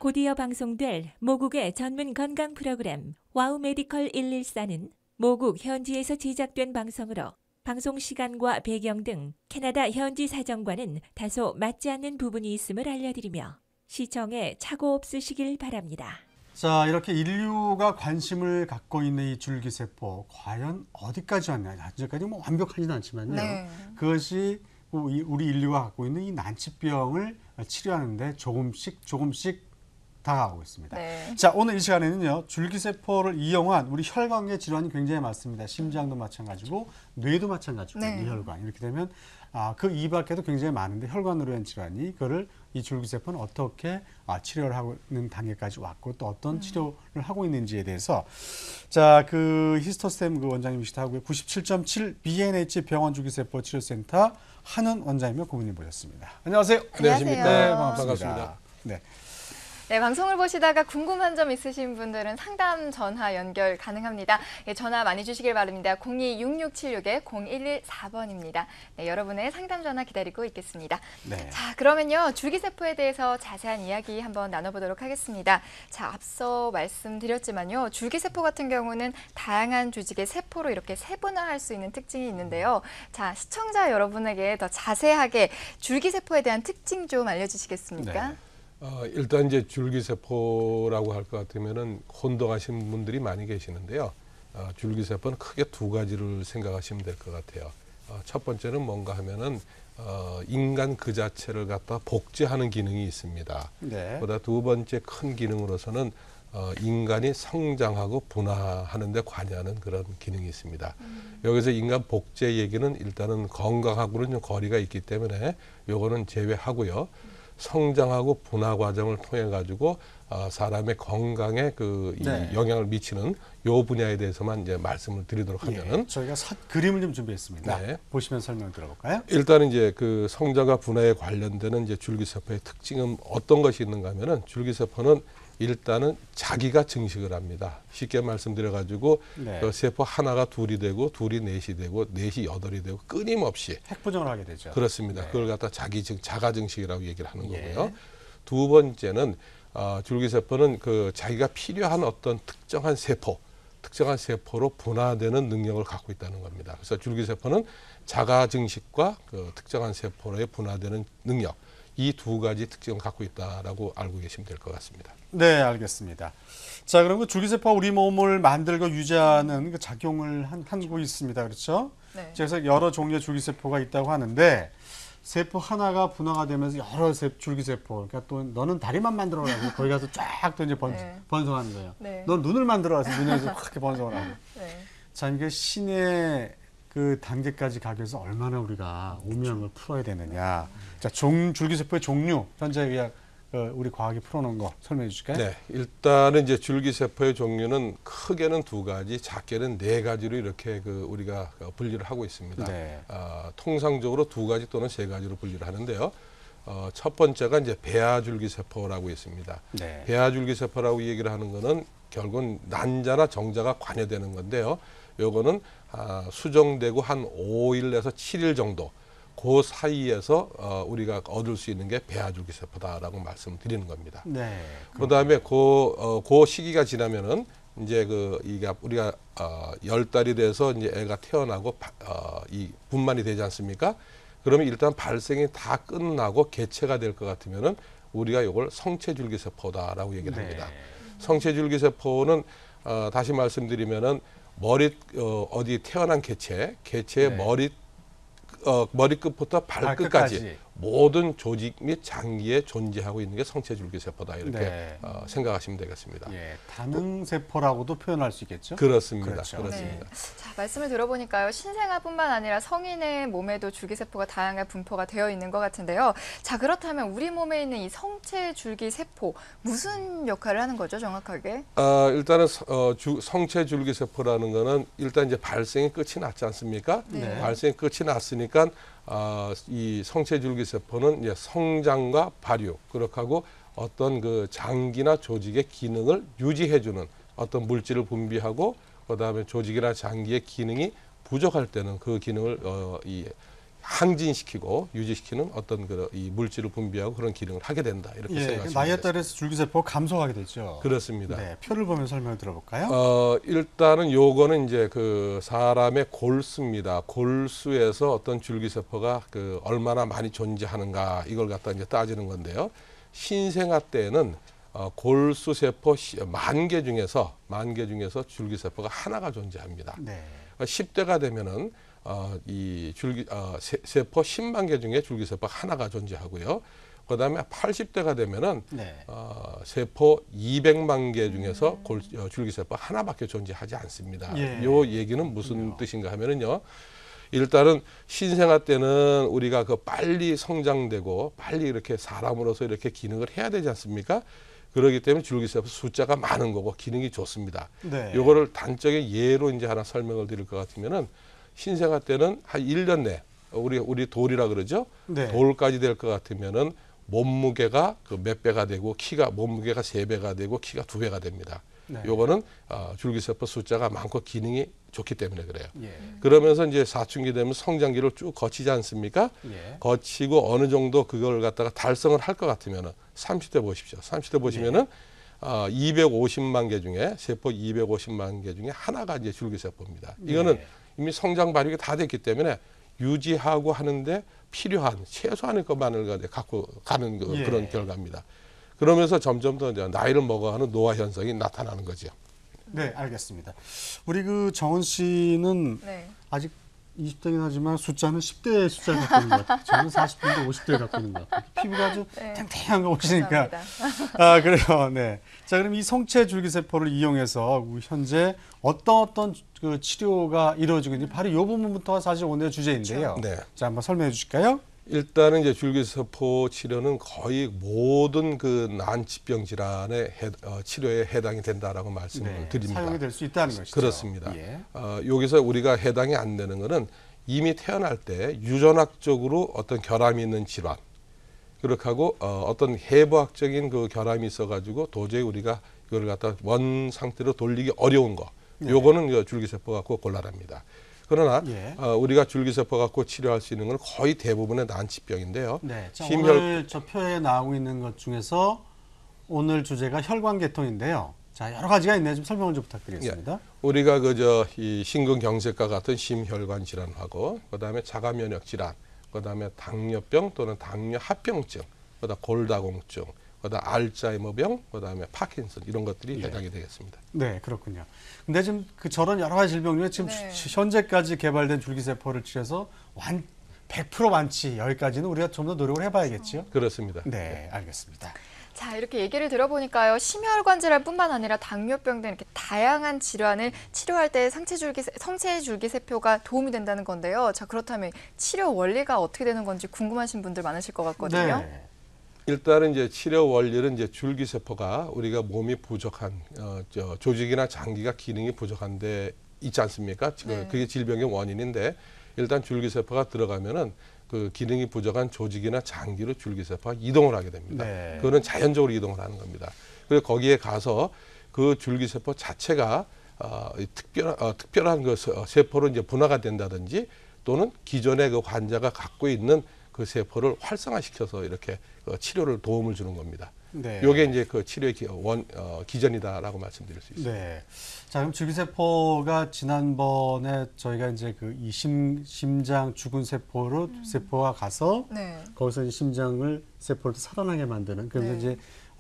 곧이어 방송될 모국의 전문 건강 프로그램 와우 메디컬 114는 모국 현지에서 제작된 방송으로 방송 시간과 배경 등 캐나다 현지 사정과는 다소 맞지 않는 부분이 있음을 알려드리며 시청에 착오 없으시길 바랍니다. 자, 이렇게 인류가 관심을 갖고 있는 이 줄기세포 과연 어디까지 왔냐? 아직까지 뭐 완벽하지는 않지만요. 네. 그것이 우리 인류가 갖고 있는 이 난치병을 치료하는데 조금씩 다가오고 있습니다. 네. 자, 오늘 이 시간에는요, 줄기세포를 이용한 우리 혈관계 질환이 굉장히 많습니다. 심장도 마찬가지고 뇌도 마찬가지고 네. 뇌혈관 이렇게 되면 그 이 밖에도 굉장히 많은데 혈관으로 한 질환이 그거를 이 줄기세포는 어떻게 치료를 하는 단계까지 왔고 또 어떤 치료를 하고 있는지에 대해서 자, 그 히스토스템 그 원장님이시기도 하고요. 97.7 BNH 병원 줄기세포 치료센터 한은 원장님과 고문님 모셨습니다. 안녕하세요. 안녕하십니까. 네, 반갑습니다. 반갑습니다. 네. 네, 방송을 보시다가 궁금한 점 있으신 분들은 상담 전화 연결 가능합니다. 예, 전화 많이 주시길 바랍니다. 02-6676-0114번입니다. 네, 여러분의 상담 전화 기다리고 있겠습니다. 네. 자, 그러면요. 줄기세포에 대해서 자세한 이야기 한번 나눠보도록 하겠습니다. 자, 앞서 말씀드렸지만요. 줄기세포 같은 경우는 다양한 조직의 세포로 이렇게 세분화할 수 있는 특징이 있는데요. 자, 시청자 여러분에게 더 자세하게 줄기세포에 대한 특징 좀 알려주시겠습니까? 네. 일단 이제 줄기세포라고 할 것 같으면은 혼동하신 분들이 많이 계시는데요. 줄기세포는 크게 두 가지를 생각하시면 될 것 같아요. 첫 번째는 뭔가 하면은 인간 그 자체를 갖다 복제하는 기능이 있습니다. 네. 보다 두 번째 큰 기능으로서는 인간이 성장하고 분화하는 데 관여하는 그런 기능이 있습니다. 여기서 인간 복제 얘기는 일단은 건강하고는 좀 거리가 있기 때문에 요거는 제외하고요. 성장하고 분화 과정을 통해 가지고 사람의 건강에 네. 영향을 미치는 요 분야에 대해서만 이제 말씀을 드리도록 하면은 예, 저희가 그림을 좀 준비했습니다. 네. 보시면 설명 들어볼까요? 일단은 이제 그 성장과 분화에 관련되는 이제 줄기세포의 특징은 어떤 것이 있는가 하면은 줄기세포는 일단은 자기가 증식을 합니다. 쉽게 말씀드려 가지고 네. 그 세포 하나가 둘이 되고 둘이 넷이 되고 넷이 여덟이 되고 끊임없이 핵부정을 하게 되죠. 그렇습니다. 네. 그걸 갖다 자가 증식이라고 얘기를 하는 예. 거고요. 두 번째는 줄기세포는 그 자기가 필요한 어떤 특정한 세포로 분화되는 능력을 갖고 있다는 겁니다. 그래서 줄기세포는 자가 증식과 그 특정한 세포로의 분화되는 능력, 이 두 가지 특징을 갖고 있다라고 알고 계시면 될 것 같습니다. 네, 알겠습니다. 자, 그럼 그 줄기세포가 우리 몸을 만들고 유지하는 그 작용을 하고 있습니다. 그렇죠? 네. 그래서 여러 종류의 줄기세포가 있다고 하는데 세포 하나가 분화가 되면서 여러 줄기세포, 그러니까 또 너는 다리만 만들어라고 거기 가서 쫙 또 이제 네. 번성하는 거예요. 네. 넌 눈을 만들어서 눈에서 확 번성을 하고. 네. 자, 이게 신의 그 단계까지 가기 위해서 얼마나 우리가 오명을 풀어야 되느냐. 자, 줄기세포의 종류, 현재 우리 과학이 풀어놓은 거 설명해 주실까요? 네, 일단은 이제 줄기세포의 종류는 크게는 두 가지, 작게는 네 가지로 이렇게 우리가 분리를 하고 있습니다. 네. 통상적으로 두 가지 또는 세 가지로 분리를 하는데요. 첫 번째가 이제 배아줄기세포라고 있습니다. 네. 배아줄기세포라고 얘기를 하는 거는 결국은 난자나 정자가 관여되는 건데요. 요거는 수정되고 한 5일에서 7일 정도 그 사이에서 우리가 얻을 수 있는 게 배아줄기세포다라고 말씀드리는 겁니다. 네. 그다음에 그 시기가 지나면은 이제 우리가 10달이 돼서 이제 애가 태어나고 이 분만이 되지 않습니까? 그러면 일단 발생이 다 끝나고 개체가 될 것 같으면은 우리가 이걸 성체줄기세포다라고 얘기를 합니다. 네. 성체줄기세포는 다시 말씀드리면은 어디 태어난 개체의 네. 머리끝부터 발끝까지 발끝까지. 모든 조직 및 장기에 존재하고 있는 게 성체줄기세포다 이렇게 네. 생각하시면 되겠습니다. 예, 다능세포라고도 표현할 수 있겠죠? 그렇습니다. 그렇죠. 그렇습니다. 네. 자, 말씀을 들어보니까요. 신생아뿐만 아니라 성인의 몸에도 줄기세포가 다양하게 분포가 되어 있는 것 같은데요. 자, 그렇다면 우리 몸에 있는 이 성체줄기세포 무슨 역할을 하는 거죠, 정확하게? 일단은 성체줄기세포라는 거는 일단 이제 발생이 끝이 났지 않습니까? 네. 발생이 끝이 났으니까 이 성체줄기세포는 이제 성장과 발육, 그렇게 하고 어떤 그 장기나 조직의 기능을 유지해주는 어떤 물질을 분비하고 그다음에 조직이나 장기의 기능이 부족할 때는 그 기능을 항진시키고 유지시키는 어떤 이 물질을 분비하고 그런 기능을 하게 된다. 이렇게 생각하시면 나이에 되겠습니다. 따라서 줄기세포가 감소하게 되죠. 그렇습니다. 네, 표를 보면 설명을 들어볼까요? 일단은 요거는 이제 그 사람의 골수입니다. 골수에서 어떤 줄기세포가 그 얼마나 많이 존재하는가 이걸 갖다 이제 따지는 건데요. 신생아 때는 골수세포 10,000개 중에서 줄기세포가 하나가 존재합니다. 네. 10대가 되면은 이 세포 10만 개 중에 줄기세포 하나가 존재하고요. 그다음에 80대가 되면은 네. 세포 200만 개 중에서 줄기세포 하나밖에 존재하지 않습니다. 예. 요 얘기는 무슨 뜻인가 하면은요. 일단은 신생아 때는 우리가 그 빨리 성장되고 빨리 이렇게 사람으로서 이렇게 기능을 해야 되지 않습니까? 그렇기 때문에 줄기세포 숫자가 많은 거고 기능이 좋습니다. 네. 요거를 단적인 예로 이제 하나 설명을 드릴 것 같으면은 신생아 때는 한 1년 내 우리 돌이라 그러죠. 네. 돌까지 될 것 같으면은 몸무게가 그 몇 배가 되고 몸무게가 3배가 되고 키가 2배가 됩니다. 네. 요거는 줄기세포 숫자가 많고 기능이 좋기 때문에 그래요. 예. 그러면서 이제 사춘기 되면 성장기를 쭉 거치지 않습니까? 예. 거치고 어느 정도 그걸 갖다가 달성을 할 것 같으면은 30대 보십시오. 30대 보시면은 250만 개 중에 세포 250만 개 중에 하나가 이제 줄기세포입니다. 이거는 네. 이미 성장 발육이 다 됐기 때문에 유지하고 하는데 필요한 최소한의 것만을 갖고 가는 예. 그런 결과입니다. 그러면서 점점 더 이제 나이를 먹어가는 노화 현상이 나타나는 거죠. 네, 알겠습니다. 우리 그 정은 씨는 네. 아직 20대긴 하지만 숫자는 10대의 숫자를 갖고 있는 것 같아요. 저는 40대인데 50대를 갖고 있는 것 같아요. 피부가 아주 네. 탱탱한 거 보시니까. 감사합니다. 그래요. 네. 자, 그럼 이 성체 줄기세포를 이용해서 현재 어떤 그 치료가 이루어지고 있는지 바로 이 부분부터가 사실 오늘의 주제인데요. 네. 자, 한번 설명해 주실까요? 일단은 이제 줄기세포 치료는 거의 모든 그 난치병 질환의 치료에 해당이 된다라고 말씀을 드립니다. 사용이 될 수 있다는 것이죠. 그렇습니다. 예. 여기서 우리가 해당이 안 되는 거는 이미 태어날 때 유전학적으로 어떤 결함이 있는 질환, 그렇게 하고 어떤 해부학적인 그 결함이 있어가지고 도저히 우리가 이걸 갖다 원 상태로 돌리기 어려운 거, 요거는 줄기세포 갖고 곤란합니다. 그러나 예. 우리가 줄기세포 갖고 치료할 수 있는 건 거의 대부분의 난치병인데요. 네. 자, 심혈- 오늘 저 표에 나오고 있는 것 중에서 오늘 주제가 혈관계통인데요. 자, 여러 가지가 있네요. 좀 설명을 좀 부탁드리겠습니다. 우리가 이 심근경색과 같은 심혈관 질환하고 그다음에 자가면역 질환, 그다음에 당뇨병 또는 당뇨합병증, 그다음 골다공증, 그다음 알츠하이머병, 그다음에 파킨슨 이런 것들이 해당이 되겠습니다. 네, 그렇군요. 근데 지금 저런 여러 가지 질병 중에 지금 네. 현재까지 개발된 줄기세포를 치료해서 100% 완치 여기까지는 우리가 좀 더 노력을 해봐야겠죠. 그렇습니다. 네, 알겠습니다. 자, 이렇게 얘기를 들어보니까요. 심혈관 질환뿐만 아니라 당뇨병 등 이렇게 다양한 질환을 치료할 때 성체 줄기세포가 도움이 된다는 건데요. 자, 그렇다면 치료 원리가 어떻게 되는 건지 궁금하신 분들 많으실 것 같거든요. 네. 일단은 이제 치료 원리는 이제 줄기세포가 우리가 몸이 부족한 조직이나 장기가 기능이 부족한데 있지 않습니까? 네. 그게 질병의 원인인데 일단 줄기세포가 들어가면은 그 기능이 부족한 조직이나 장기로 줄기세포가 이동을 하게 됩니다. 네. 그거는 자연적으로 이동을 하는 겁니다. 그리고 거기에 가서 그 줄기세포 자체가 특별한 그 세포로 이제 분화가 된다든지 또는 기존의 그 환자가 갖고 있는 그 세포를 활성화시켜서 이렇게 치료를 도움을 주는 겁니다. 네. 요게 이제 그 치료의 기전이다라고 말씀드릴 수 있습니다. 네. 자, 그럼 줄기세포가 지난번에 저희가 이제 그 이 심장 죽은 세포가 가서 네. 거기서 이제 심장을 세포를 살아나게 만드는 그래서 네. 이제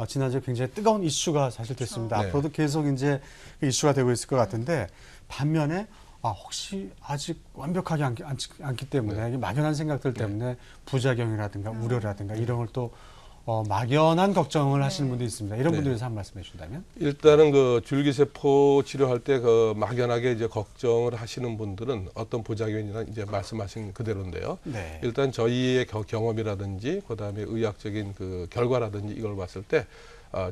지난주에 굉장히 뜨거운 이슈가 사실 됐습니다. 네. 앞으로도 계속 이제 그 이슈가 되고 있을 것 같은데 반면에 혹시 아직 완벽하지 않기 때문에 이게 막연한 생각들 때문에 부작용이라든가 우려라든가 이런 걸 또 막연한 걱정을 하시는 분도 있습니다. 이런 네. 분들에 대해서 한번 말씀해 주신다면? 일단은 그 줄기세포 치료할 때 그 막연하게 이제 걱정을 하시는 분들은 어떤 부작용이나 이제 말씀하신 그대로인데요. 네. 일단 저희의 경험이라든지 그다음에 의학적인 그 결과라든지 이걸 봤을 때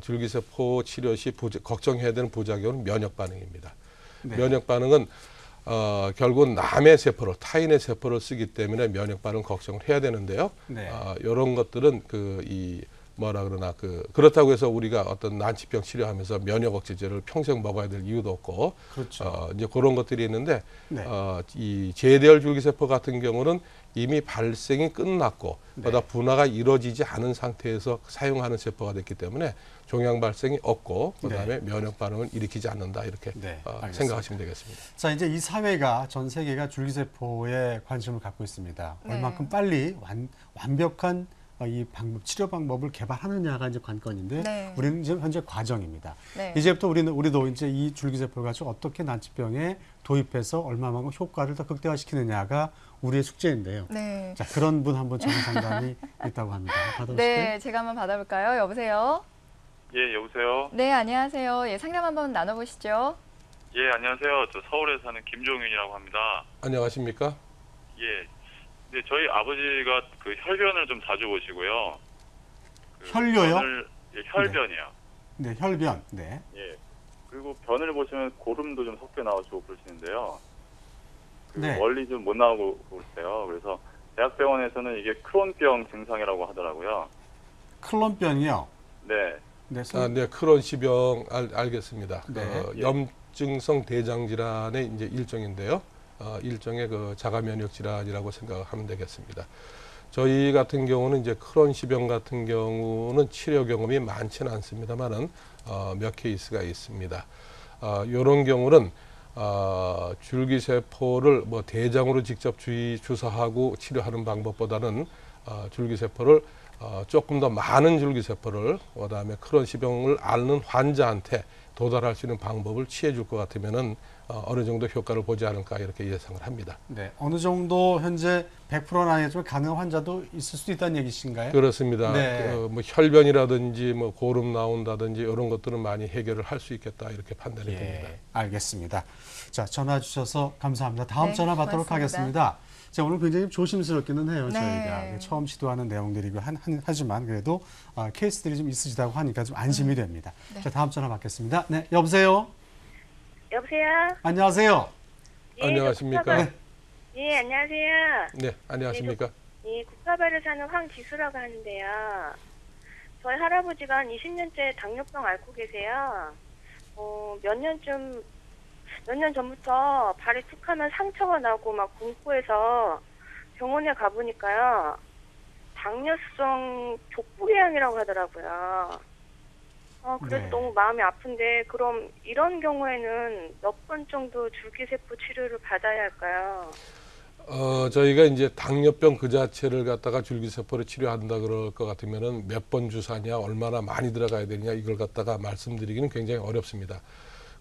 줄기세포 치료 시 걱정해야 되는 부작용은 면역 반응입니다. 네. 면역 반응은 결국 남의 세포를 타인의 세포를 쓰기 때문에 면역 반응 걱정을 해야 되는데요. 네. 이런 것들은 그 이 뭐라 그러나 그렇다고 해서 우리가 어떤 난치병 치료하면서 면역 억제제를 평생 먹어야 될 이유도 없고 그렇죠. 이제 그런 것들이 있는데 네. 이 제대열 줄기세포 같은 경우는 이미 발생이 끝났고 네. 보다 분화가 이루어지지 않은 상태에서 사용하는 세포가 됐기 때문에 종양 발생이 없고 그다음에 면역 반응을 일으키지 않는다 이렇게 네, 알겠습니다. 생각하시면 되겠습니다. 자, 이제 이 사회가 전 세계가 줄기세포에 관심을 갖고 있습니다. 네. 얼만큼 빨리 완벽한 이 치료 방법을 개발하느냐가 이제 관건인데 네. 우리는 지금 현재 과정입니다. 네. 이제부터 우리도 이제 이 줄기세포를 가지고 어떻게 난치병에 도입해서 얼마만큼 효과를 더 극대화시키느냐가 우리의 숙제인데요. 네. 자, 그런 분 한번 전화 상담이 있다고 합니다. 받아보실까요? 네, 제가 한번 받아볼까요? 여보세요? 예, 여보세요. 네, 안녕하세요. 예, 상담 한번 나눠보시죠. 예, 안녕하세요. 저 서울에 사는 김종윤이라고 합니다. 안녕하십니까? 예. 네, 저희 아버지가 그 혈변을 좀 자주 보시고요. 혈뇨요? 예, 혈변이요. 네, 혈변. 네. 예. 그리고 변을 보시면 고름도 좀 섞여 나오시고 그러시는데요. 네. 원리 좀 못 나오고 그러세요. 그래서 대학병원에서는 이게 크론병 증상이라고 하더라고요. 클론병이요. 네. 네, 네, 크론 시병 알겠습니다. 네. 염증성 대장 질환의 이제 일종인데요. 일종의 자가 면역 질환이라고 생각하면 되겠습니다. 저희 같은 경우는 이제 크론 시병 같은 경우는 치료 경험이 많지는 않습니다만은 몇 케이스가 있습니다. 이런 경우는 줄기세포를 뭐 대장으로 직접 주사하고 치료하는 방법보다는 줄기세포를 조금 더 많은 줄기세포를 그다음에 크론 시병을 앓는 환자한테 도달할 수 있는 방법을 취해 줄 것 같으면은 어느 정도 효과를 보지 않을까 이렇게 예상을 합니다. 네, 어느 정도 현재 100%는 아니지만 가능한 환자도 있을 수도 있다는 얘기신가요? 그렇습니다. 네. 뭐 혈변이라든지 뭐 고름 나온다든지 이런 것들은 많이 해결을 할 수 있겠다 이렇게 판단이 됩니다. 알겠습니다. 자, 전화 주셔서 감사합니다. 다음 네, 전화 받도록 고맙습니다. 하겠습니다. 자, 오늘 굉장히 조심스럽기는 해요, 네. 저희가. 처음 시도하는 내용들이고 하지만 그래도 케이스들이 좀 있으시다고 하니까 좀 안심이 됩니다. 네. 자, 다음 전화 받겠습니다. 네, 여보세요? 여보세요? 안녕하세요? 예, 안녕하십니까? 국가발- 예, 안녕하세요. 네, 안녕하십니까? 예, 국가발을 사는 황지수라고 하는데요. 저희 할아버지가 한 20년째 당뇨병 앓고 계세요. 몇 년 전부터 발이 툭 하면 상처가 나고 막 공포해서 병원에 가보니까요. 당뇨성 족부궤양이라고 하더라고요. 그래서 네. 너무 마음이 아픈데 그럼 이런 경우에는 몇 번 정도 줄기세포 치료를 받아야 할까요? 저희가 이제 당뇨병 그 자체를 갖다가 줄기세포를 치료한다 그럴 것 같으면은 몇 번 주사냐, 얼마나 많이 들어가야 되느냐 이걸 갖다가 말씀드리기는 굉장히 어렵습니다.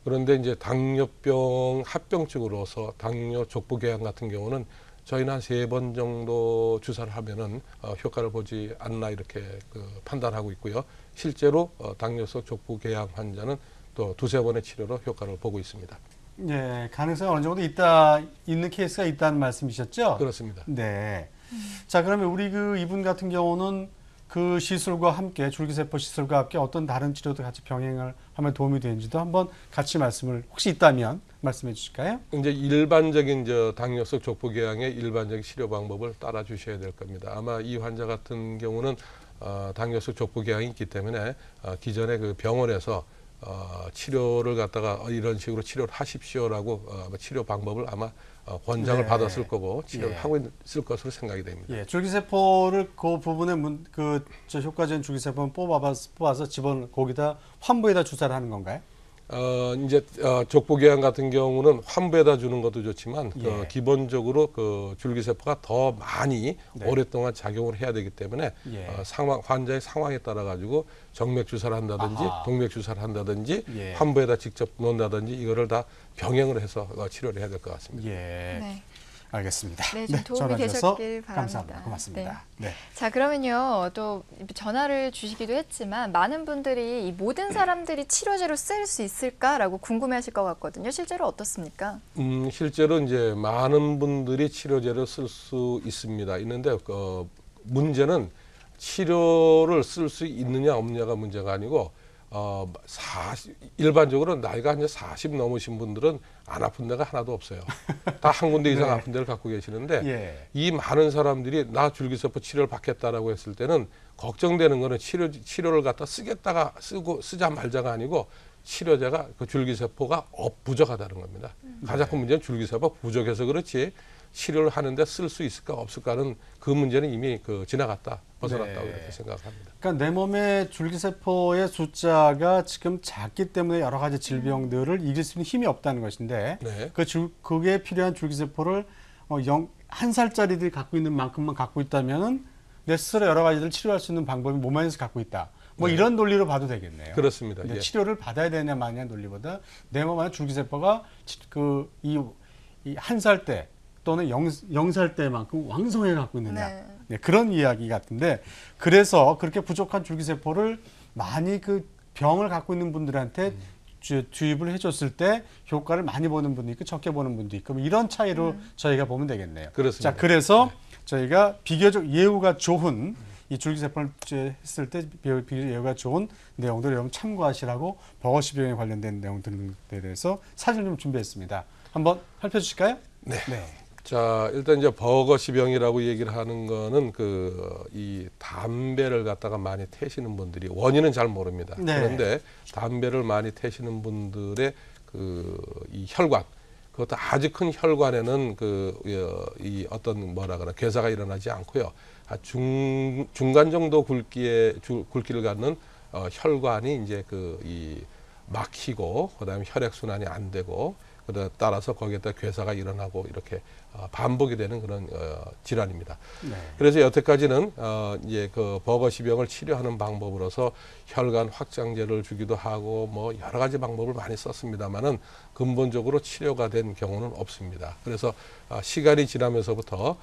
그런데 이제 당뇨병 합병증으로서 당뇨 족부궤양 같은 경우는 저희는 한 3번 정도 주사를 하면은 효과를 보지 않나 이렇게 판단하고 있고요. 실제로 당뇨성 족부궤양 환자는 또 2-3번의 치료로 효과를 보고 있습니다. 네, 가능성이 어느 정도 있는 케이스가 있다는 말씀이셨죠? 그렇습니다. 네. 자, 그러면 우리 이분 같은 경우는 그 시술과 함께 줄기세포 시술과 함께 어떤 다른 치료도 같이 병행을 하면 도움이 되는지도 한번 같이 말씀을 혹시 있다면 말씀해 주실까요? 이제 일반적인 당뇨성 족부궤양의 일반적인 치료 방법을 따라 주셔야 될 겁니다. 아마 이 환자 같은 경우는 당뇨성 족부궤양이 있기 때문에 기존에 그 병원에서 치료를 갖다가 이런 식으로 치료를 하십시오라고 치료 방법을 아마 권장을 네. 받았을 거고 치료를 예. 하고 있을 것으로 생각이 됩니다. 예, 줄기세포를 그 부분에 저 효과적인 줄기세포는 뽑아서 거기다 환부에다 주사를 하는 건가요? 이제 족부궤양 같은 경우는 환부에다 주는 것도 좋지만 예. 기본적으로 줄기세포가 더 많이 네. 오랫동안 작용을 해야 되기 때문에 예. 환자의 상황에 따라 가지고 정맥 주사를 한다든지 아하. 동맥 주사를 한다든지 예. 환부에다 직접 놓는다든지 이거를 다 병행을 해서 치료를 해야 될 것 같습니다. 예. 네. 알겠습니다. 네, 좀 도움이 전화 주셔서 되셨길 바랍니다. 감사합니다. 고맙습니다. 네. 자, 그러면요. 또 전화를 주시기도 했지만 많은 분들이 이 모든 사람들이 치료제로 쓸 수 있을까라고 궁금해하실 것 같거든요. 실제로 어떻습니까? 실제로 이제 많은 분들이 치료제를 쓸 수 있습니다. 있는데 문제는 치료를 쓸 수 있느냐 없느냐가 문제가 아니고 일반적으로 나이가 이제 40 넘으신 분들은 안 아픈 데가 하나도 없어요. 다 한 군데 이상 네. 아픈 데를 갖고 계시는데 예. 이 많은 사람들이 나 줄기세포 치료를 받겠다라고 했을 때는 걱정되는 거는 치료를 갖다 쓰자 말자가 아니고 치료제가 그 줄기세포가 부족하다는 겁니다. 가장 큰 문제는 줄기세포가 부족해서 그렇지 치료를 하는데 쓸 수 있을까 없을까는 그 문제는 이미 지나갔다 벗어났다고 네. 이렇게 생각합니다. 그러니까 내 몸의 줄기세포의 숫자가 지금 작기 때문에 여러 가지 질병들을 이길 수 있는 힘이 없다는 것인데 네. 그게 필요한 줄기세포를 1살짜리들이 갖고 있는 만큼만 갖고 있다면은 내 스스로 여러 가지를 치료할 수 있는 방법이 몸 안에서 갖고 있다. 뭐 네. 이런 논리로 봐도 되겠네요. 그렇습니다. 근데 예. 치료를 받아야 되냐 마냐 논리보다 내 몸 안에 줄기세포가 이 1살 때 또는 0살 때만큼 왕성하게 갖고 있느냐. 네. 네, 그런 이야기 같은데 그래서 그렇게 부족한 줄기세포를 많이 그 병을 갖고 있는 분들한테 주입을 해줬을 때 효과를 많이 보는 분도 있고 적게 보는 분도 있고 뭐 이런 차이로 저희가 보면 되겠네요. 그렇습니다. 자, 그래서 저희가 비교적 예후가 좋은 이 줄기세포를 했을 때 비교적 예후가 좋은 내용들을 여러분 참고하시라고 버거시 병에 관련된 내용들에 대해서 사진을 좀 준비했습니다. 한번 살펴주실까요? 네. 네. 자, 일단 이제 버거시병이라고 얘기를 하는 거는 이 담배를 갖다가 많이 태시는 분들이 원인은 잘 모릅니다. 네. 그런데 담배를 많이 태시는 분들의 이 혈관, 그것도 아주 큰 혈관에는 이 어떤 괴사가 일어나지 않고요. 중간 정도 굵기를 갖는 혈관이 이제 이 막히고 그다음에 혈액 순환이 안 되고 따라서 거기에다 괴사가 일어나고 이렇게 반복이 되는 그런 질환입니다. 네. 그래서 여태까지는 이제 그 버거시병을 치료하는 방법으로서 혈관 확장제를 주기도 하고 뭐 여러 가지 방법을 많이 썼습니다만은 근본적으로 치료가 된 경우는 없습니다. 그래서 시간이 지나면서부터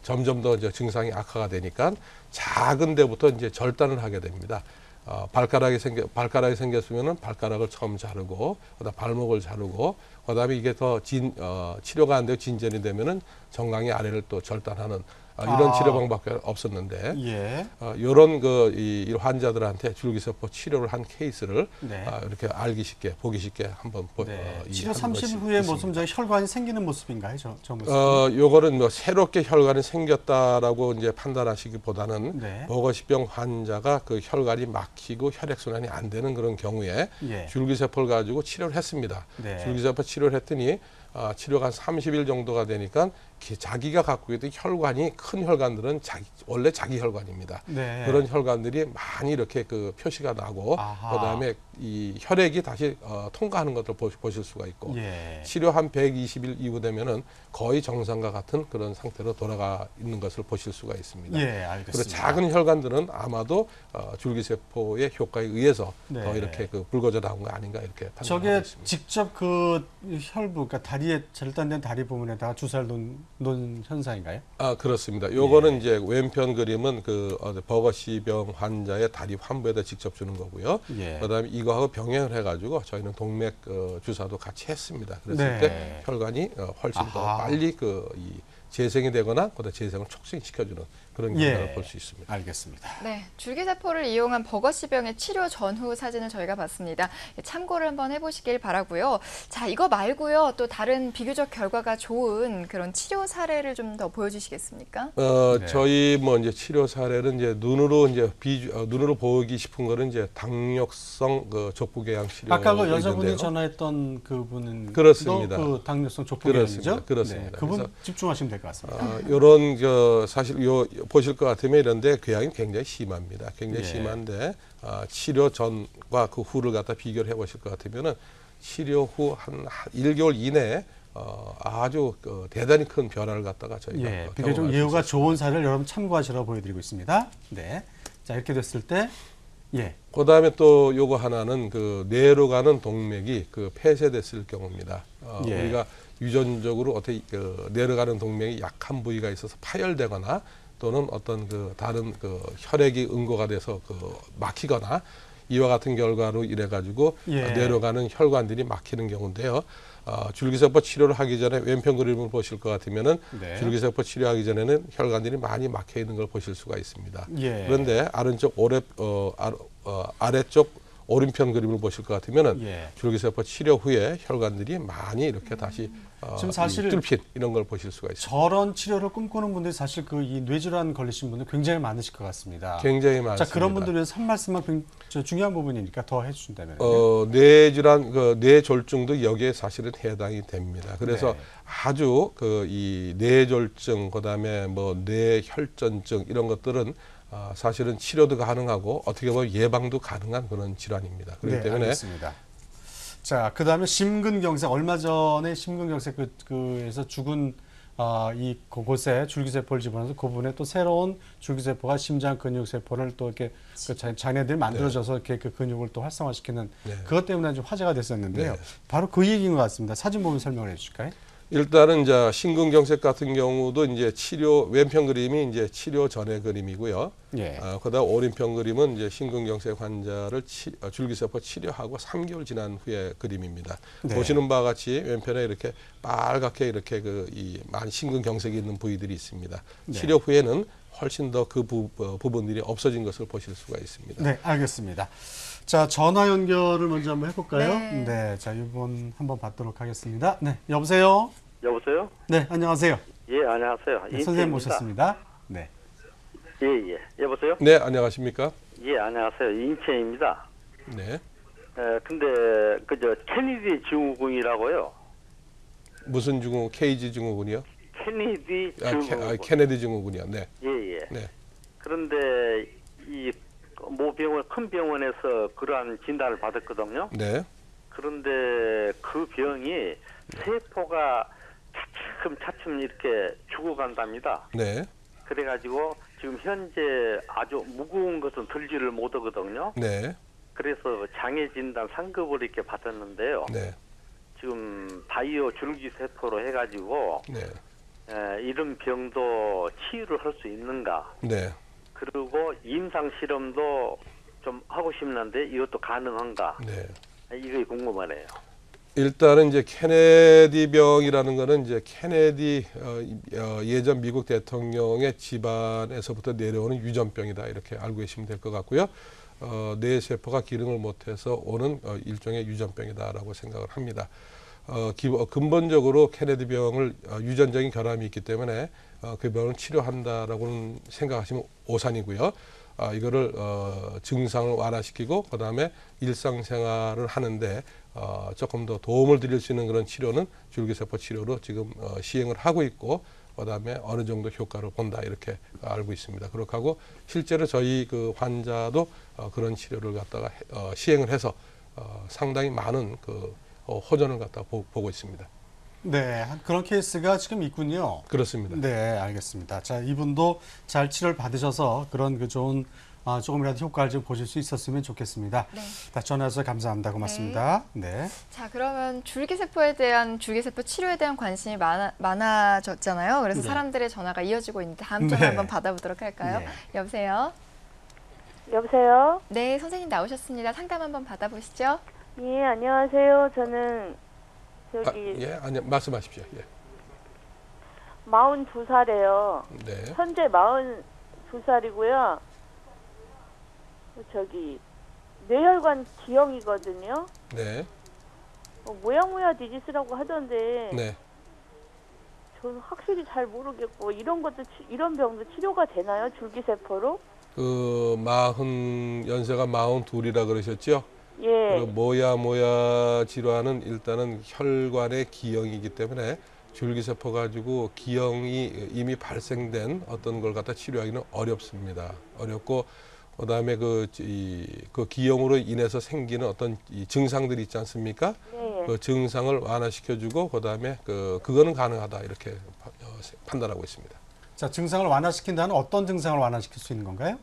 점점 더 이제 증상이 악화가 되니까 작은 데부터 이제 절단을 하게 됩니다. 발가락이 생겼으면은 발가락을 처음 자르고, 그다음 발목을 자르고, 그다음에 이게 더 치료가 안 되고 진전이 되면은 정강이 아래를 또 절단하는 이런 치료 방법밖에 없었는데, 예. 이런 이 환자들한테 줄기세포 치료를 한 케이스를 네. 이렇게 알기 쉽게, 보기 쉽게 한번 네. 이 치료 하는 30일 것이 후에 있습니다. 모습 혈관이 생기는 모습인가요? 저 모습. 요거는 뭐 새롭게 혈관이 생겼다라고 이제 판단하시기보다는 네. 버거시병 환자가 그 혈관이 막히고 혈액순환이 안 되는 그런 경우에 예. 줄기세포를 가지고 치료를 했습니다. 네. 줄기세포 치료를 했더니 치료가 한 30일 정도가 되니까 자기가 갖고 있던 혈관이 큰 혈관들은 원래 자기 혈관입니다. 네. 그런 혈관들이 많이 이렇게 표시가 나고 아하. 그다음에 이 혈액이 다시 통과하는 것을 보실 수가 있고 예. 치료 한 120일 이후 되면은 거의 정상과 같은 그런 상태로 돌아가 있는 것을 보실 수가 있습니다. 예, 알겠습니다. 그리고 작은 혈관들은 아마도 줄기세포의 효과에 의해서 네. 더 이렇게 불거져 나온 거 아닌가 이렇게 판단하고 저게 있습니다. 직접 혈부, 그러니까 다리에 절단된 다리 부분에다가 주사를 놓은 현상인가요? 그렇습니다. 요거는 이제 왼편 그림은 버거시병 환자의 다리 환부에다 직접 주는 거고요. 예. 그다음에 이거하고 병행을 해가지고 저희는 동맥 주사도 같이 했습니다. 그랬을 네. 때 혈관이 훨씬 더 아하. 빨리 이 재생이 되거나 그다음 재생을 촉진시켜주는 그런 결과를 볼 수 있습니다. 알겠습니다. 네, 줄기세포를 이용한 버거시병의 치료 전후 사진을 저희가 봤습니다. 참고를 한번 해보시길 바라고요. 자, 이거 말고요. 또 다른 비교적 결과가 좋은 그런 치료 사례를 좀 더 보여주시겠습니까? 네. 저희 뭐 이제 치료 사례는 이제 눈으로 보기 싶은 거는 이제 당뇨성 족부궤양 치료. 아까 그 여자분이 전화했던 그분은 그렇습니다. 그 당뇨성 족부궤양이죠? 그렇습니다. 네, 그분 그래서 집중하시면 될 것 같습니다. 요런 사실 보실 것 같으면 이런데 궤양이 굉장히 심합니다. 굉장히 예. 심한데 치료 전과 그 후를 갖다 비교를 해보실 것 같으면은 치료 후 한 1개월 이내에 아주 대단히 큰 변화를 갖다가 저희가 예, 비교적 경험할 수 예후가 있었습니다. 좋은 사례를 여러분 참고하시라고 보여드리고 있습니다. 네, 자 이렇게 됐을 때, 예, 그다음에 또 요거 하나는 뇌로 가는 동맥이 폐쇄됐을 경우입니다. 예. 우리가 유전적으로 어떻게 뇌로 가는 동맥이 약한 부위가 있어서 파열되거나 또는 어떤 다른 혈액이 응고가 돼서 막히거나 이와 같은 결과로 이래 가지고 예. 내려가는 혈관들이 막히는 경우인데요. 줄기세포 치료를 하기 전에 왼편 그림을 보실 것 같으면은 네. 줄기세포 치료하기 전에는 혈관들이 많이 막혀 있는 걸 보실 수가 있습니다. 예. 그런데 아래쪽 오른편 그림을 보실 것 같으면은 예. 줄기세포 치료 후에 혈관들이 많이 이렇게 다시 지금 사실 이 뚫힌 이런 걸 보실 수가 있습니다. 저런 치료를 꿈꾸는 분들이 사실 그 이 뇌질환 걸리신 분들 굉장히 많으실 것 같습니다. 굉장히 많습니다. 자, 그런 분들 위해서 한 말씀만 중요한 부분이니까 더 해주신다면. 뇌질환, 뇌졸중도 여기에 사실은 해당이 됩니다. 그래서 네. 아주 이 뇌졸중, 그다음에 뭐 뇌혈전증 이런 것들은 사실은 치료도 가능하고 어떻게 보면 예방도 가능한 그런 질환입니다. 그렇기 네, 때문에 알겠습니다. 자, 그다음에 심근경색, 얼마 전에 심근경색 그에서 죽은 이 곳에 줄기세포를 집어넣어서 그 부분에 또 새로운 줄기세포가 심장 근육세포를 또 이렇게 그 장애들이 만들어져서 이렇게 그 근육을 또 활성화시키는 네. 그것 때문에 좀 화제가 됐었는데요. 네. 바로 그 얘기인 것 같습니다. 사진 보면 설명을 해주실까요? 일단은 이제 심근경색 같은 경우도 이제 왼편 그림이 이제 치료 전의 그림이고요. 예. 그다음 오른편 그림은 이제 심근경색 환자를 줄기세포 치료하고 3개월 지난 후의 그림입니다. 네. 보시는 바와 같이 왼편에 이렇게 빨갛게 이렇게 많은 심근경색이 있는 부위들이 있습니다. 네. 치료 후에는 훨씬 더 그 부분들이 없어진 것을 보실 수가 있습니다. 네, 알겠습니다. 자, 전화 연결을 먼저 한번 해볼까요? 네. 네, 자, 이분 한번 받도록 하겠습니다. 네, 여보세요? 여보세요? 네, 안녕하세요. 예, 안녕하세요. 네, 선생님 모셨습니다. 네. 예, 예. 여보세요? 네, 안녕하십니까? 예, 안녕하세요. 인천입니다. 네. 근데 케네디 증후군이라고요. 무슨 증후? 케이지 증후군이요? 케네디 증후군. 케네디 증후군이요. 네. 예, 예. 네. 그런데 이 모 병원, 큰 병원에서 그러한 진단을 받았거든요. 네. 그런데 그 병이 세포가 차츰 이렇게 죽어간답니다. 네. 그래가지고 지금 현재 아주 무거운 것은 들지를 못하거든요. 네. 그래서 장애 진단 상급을 이렇게 받았는데요. 네. 지금 바이오 줄기세포로 해가지고 네. 이런 병도 치유를 할 수 있는가? 네. 그리고 임상 실험도 좀 하고 싶는데 이것도 가능한가? 네. 이게 궁금하네요. 일단은 이제 케네디 병이라는 거는 이제 케네디 예전 미국 대통령의 집안에서부터 내려오는 유전병이다 이렇게 알고 계시면 될 것 같고요. 뇌 세포가 기능을 못해서 오는 일종의 유전병이다라고 생각을 합니다. 근본적으로 케네디 병을 유전적인 결함이 있기 때문에 그 병을 치료한다라고는 생각하시면 오산이고요. 이거를 증상을 완화시키고 그다음에 일상생활을 하는데 조금 더 도움을 드릴 수 있는 그런 치료는 줄기세포 치료로 지금 시행을 하고 있고 그다음에 어느 정도 효과를 본다 이렇게 알고 있습니다. 그렇게 하고 실제로 저희 그 환자도 그런 치료를 갖다가 시행을 해서 상당히 많은 그 호전을 갖다 보고 있습니다. 네, 그런 케이스가 지금 있군요. 그렇습니다. 네, 알겠습니다. 자, 이분도 잘 치료를 받으셔서 그런 그 좋은 조금이라도 효과를 좀 보실 수 있었으면 좋겠습니다. 네. 다 전화해서 감사합니다. 고맙습니다. 네. 자, 그러면 줄기세포 치료에 대한 관심이 많아졌잖아요. 그래서 네. 사람들의 전화가 이어지고 있는데 다음 전화 네. 한번 받아보도록 할까요? 네. 여보세요? 여보세요? 네, 선생님 나오셨습니다. 상담 한번 받아보시죠. 예, 안녕하세요. 저는 예, 아니 말씀하십시오. 예. 42살이에요. 네. 현재 42살이고요. 뇌혈관 기형이거든요. 네. 모야모야 디지스라고 하던데 네. 저는 확실히 잘 모르겠고 이런 병도 치료가 되나요? 줄기세포로? 연세가 42이라 그러셨죠? 예. 모야 질환은 일단은 혈관의 기형이기 때문에 줄기세포 가지고 기형이 이미 발생된 어떤 걸 갖다 치료하기는 어렵습니다. 어렵고 그다음에 그 기형으로 인해서 생기는 어떤 이 증상들이 있지 않습니까? 네. 그 증상을 완화시켜주고 그다음에 그거는 가능하다 이렇게 판단하고 있습니다. 자, 증상을 완화시킨다는 어떤 증상을 완화시킬 수 있는 건가요?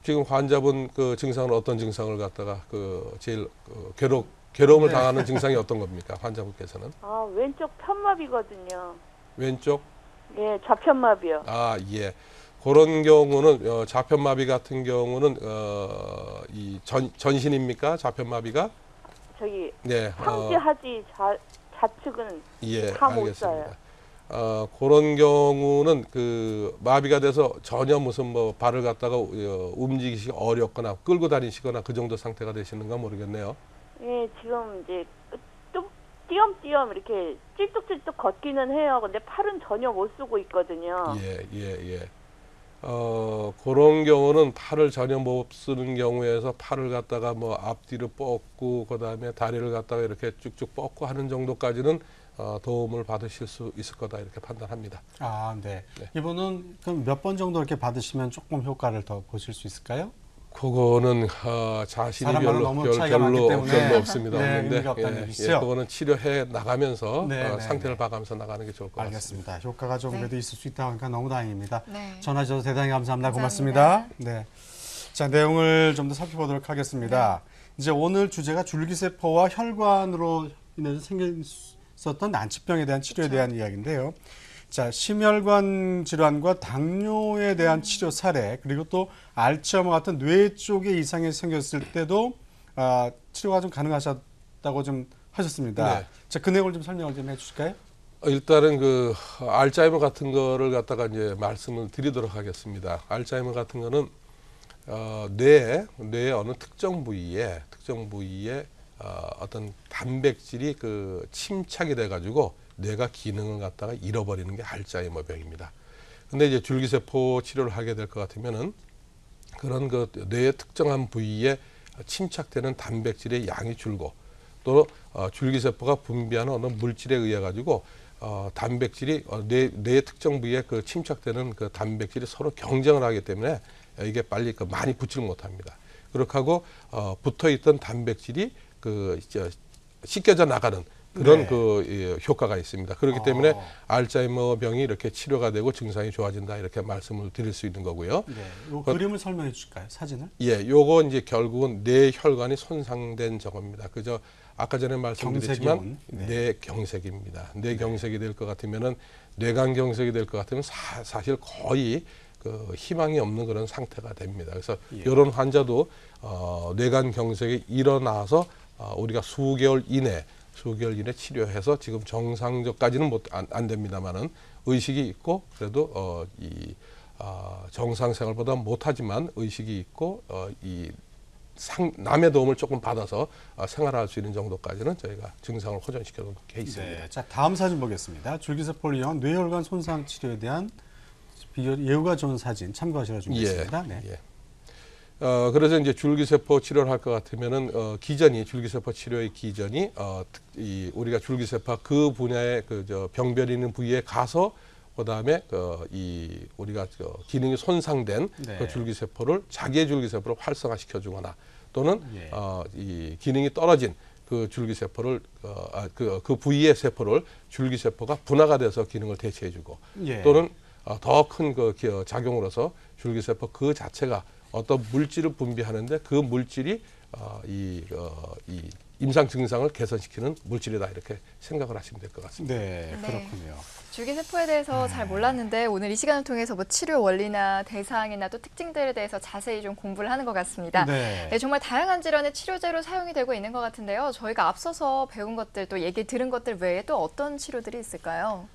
지금 환자분 그 증상은 어떤 증상을 갖다가 제일 괴로움을 네. 당하는 증상이 어떤 겁니까? 환자분께서는 왼쪽 편마비거든요. 왼쪽 예, 좌편마비요. 예. 그런 경우는 좌편마비 같은 경우는 이 전신입니까? 좌편마비가? 저기 네. 상지하지 좌측은 예, 다 못 알겠습니다. 써요. 그런 경우는 그 마비가 돼서 전혀 무슨 뭐 발을 갖다가 움직이시기 어렵거나 끌고 다니시거나 그 정도 상태가 되시는가 모르겠네요. 예, 지금 이제 좀 띄엄띄엄 이렇게 찔뚝찔뚝 걷기는 해요. 근데 팔은 전혀 못 쓰고 있거든요. 예. 그런 경우는 팔을 전혀 못 쓰는 경우에서 팔을 갖다가 뭐 앞뒤로 뻗고 그다음에 다리를 갖다가 이렇게 쭉쭉 뻗고 하는 정도까지는 도움을 받으실 수 있을 거다 이렇게 판단합니다. 아, 네. 네. 이분은 그럼 몇 번 정도 이렇게 받으시면 조금 효과를 더 보실 수 있을까요? 그거는 자신이 사람마다 너무 차이가 많기 때문에 별로 없습니다. 네, 없는데 의미가 없다는 얘기시죠? 그거는 치료해 나가면서 네, 상태를 네. 봐가면서 나가는 게 좋을 것 같습니다. 알겠습니다. 효과가 좀 네. 그래도 있을 수 있다고 하니까 너무 다행입니다. 네. 전화 주셔서 대단히 감사합니다. 감사합니다. 고맙습니다. 네. 자, 내용을 좀 더 살펴보도록 하겠습니다. 이제 오늘 주제가 줄기세포와 혈관으로 인해서 생겼었던 난치병에 대한 치료에 대한 이야기인데요. 자, 심혈관 질환과 당뇨에 대한 치료 사례, 그리고 또 알츠하이머 같은 뇌 쪽에 이상이 생겼을 때도 치료가 좀 가능하셨다고 좀 하셨습니다. 네. 자, 그 내용을 좀 설명을 좀 해주실까요? 일단은 그 알츠하이머 같은 거를 갖다가 이제 말씀을 드리도록 하겠습니다. 알츠하이머 같은 거는 뇌의 어느 특정 부위에 어떤 단백질이 그 침착이 돼가지고 뇌가 기능을 갖다가 잃어버리는 게 알츠하이머 병입니다. 근데 이제 줄기세포 치료를 하게 될 것 같으면은 그런 그 뇌의 특정한 부위에 침착되는 단백질의 양이 줄고 또 줄기세포가 분비하는 어느 물질에 의해 가지고 단백질이 뇌의 특정 부위에 그 침착되는 그 단백질이 서로 경쟁을 하기 때문에 이게 빨리 많이 붙질 못합니다. 그렇게 하고 붙어 있던 단백질이 씻겨져 나가는 그런 네. 그 효과가 있습니다. 그렇기 때문에 알츠하이머 병이 이렇게 치료가 되고 증상이 좋아진다 이렇게 말씀을 드릴 수 있는 거고요. 네. 이 그림을 설명해 주실까요? 사진을? 예, 요거 이제 결국은 뇌 혈관이 손상된 저겁니다. 그저 아까 전에 말씀드렸지만 경색이 온, 네. 뇌경색입니다. 뇌경색이 될 것 같으면은 뇌관경색이 될 것 같으면 사실 거의 그 희망이 없는 그런 상태가 됩니다. 그래서 이런 환자도 뇌관경색이 일어나서 우리가 수개월 이내 치료해서 지금 정상적까지는 안 됩니다만은 의식이 있고 그래도 정상생활보다 못하지만 의식이 있고 남의 도움을 조금 받아서 생활할 수 있는 정도까지는 저희가 증상을 호전시켜 놓은 케이스입니다. 네. 자, 다음 사진 보겠습니다. 줄기세포를 이용한 뇌혈관 손상 치료에 대한 예후가 좋은 사진 참고하시라 준비했습니다. 네. 예. 그래서 이제 줄기세포 치료를 할 것 같으면은 줄기세포 치료의 기전이 우리가 줄기세포 그 분야의 병변이 있는 부위에 가서 그다음에 우리가 기능이 손상된 네. 그 줄기세포를 자기의 줄기세포를 활성화시켜 주거나 또는 이 기능이 떨어진 그 줄기세포를 그 부위의 세포를 줄기세포가 분화가 돼서 기능을 대체해 주고 또는 더 큰 그 작용으로서 줄기세포 그 자체가 어떤 물질을 분비하는데 그 물질이 이 임상 증상을 개선시키는 물질이다 이렇게 생각을 하시면 될 것 같습니다. 네, 그렇군요. 줄기세포에 대해서 잘 몰랐는데 오늘 이 시간을 통해서 뭐 치료 원리나 대상이나 또 특징들에 대해서 자세히 좀 공부를 하는 것 같습니다. 네. 네, 정말 다양한 질환의 치료제로 사용이 되고 있는 것 같은데요. 저희가 앞서서 배운 것들 또 얘기 들은 것들 외에 또 어떤 치료들이 있을까요?